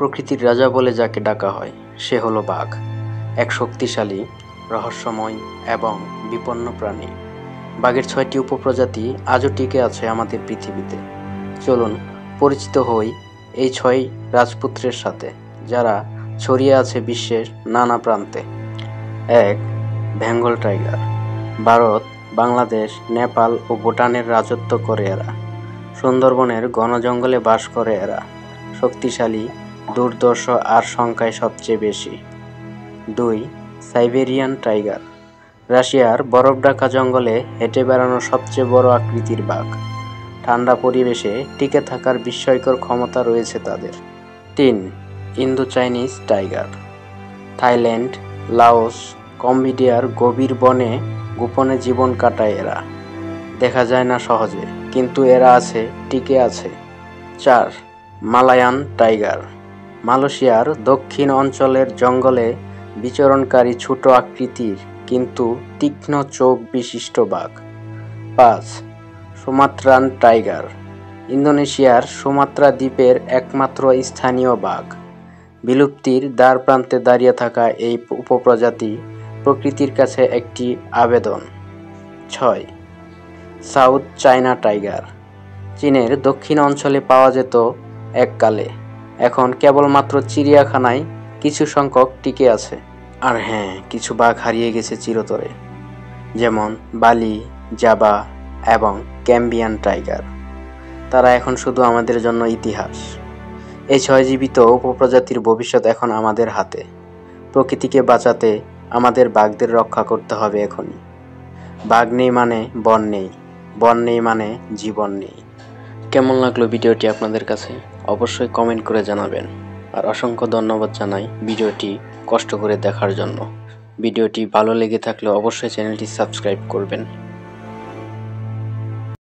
প্রকৃতির রাজা বলে যাকে ডাকা হয় সে হলো বাঘ, এক শক্তিশালী, রহস্যময় এবং বিপন্ন প্রাণী। বাঘের 6টি উপপ্রজাতি আজও টিকে আছে আমাদের পৃথিবীতে। চলুন পরিচিত হই এই 6 রাজপুত্রের সাথে, যারা ছড়িয়ে আছে বিশ্বের নানা প্রান্তে। 1. বেঙ্গল টাইগার। ভারত, বাংলাদেশ, নেপাল ও ভুটানের রাজত্ব করে এরা। সুন্দরবনের ঘন জঙ্গলে বাস করে এরা। শক্তিশালী, দুর্ধর্ষ আর সংখ্যায় সবচেয়ে বেশি। 2. Siberian tiger. রাশিয়ার বরফ ঢাকা জঙ্গলে হেঁটে বেড়ানো সবচেয়ে বড় আকৃতির বাঘ। ঠান্ডা পরিবেশে টিকে থাকার বিস্ময়কর ক্ষমতা রয়েছে তাদের। 3. Indo Chinese tiger. Thailand, Laos, কম্বোডিয়ার গভীর বনে গোপনে জীবন কাটায় এরা। দেখা যায় না সহজে, কিন্তু এরা আছে, টিকে আছে। 4. Malayan tiger. মালয়েশিয়ার দক্ষিণ অঞ্চলের জঙ্গলে বিচরণকারী ছোট আকৃতির কিন্তু তীক্ষ্ণ চোখ বিশিষ্ট বাঘ। 5. Sumatran tiger. ইন্দোনেশিয়ার সুমাত্রা দ্বীপের একমাত্র স্থানীয় বাঘ। বিলুপ্তির দ্বারপ্রান্তে দাঁড়িয়ে থাকা এই উপপ্রজাতি প্রকৃতির কাছে একটি আবেদন। 6. South China tiger. চীনের দক্ষিণ অঞ্চলে পাওয়া যেত এককালে, এখন কেবলমাত্র চিড়িয়াখানায় কিছু সংখ্যক টিকে আছে। আর হ্যাঁ, কিছু বাঘ হারিয়ে গেছে চিরতরে, যেমন বালি, জাভা এবং ক্যাম্বিয়ান টাইগার। তারা এখন শুধু আমাদের জন্য ইতিহাস। এই 6 জীবিত উপপ্রজাতির ভবিষ্যৎ এখন আমাদের হাতে। প্রকৃতিকে বাঁচাতে আমাদের বাঘদের রক্ষা করতে হবে এখনই। বাঘ নেই মানে বন নেই, বন নেই মানে জীবন নেই। কেমন লাগলো ভিডিওটি আপনাদের কাছে? অবশ্যই কমেন্ট করে জানাবেন। আর অসংখ্য ধন্যবাদ জানাই ভিডিওটি কষ্ট করে দেখার জন্য। ভিডিওটি ভালো লেগে থাকলে অবশ্যই চ্যানেলটি সাবস্ক্রাইব করবেন।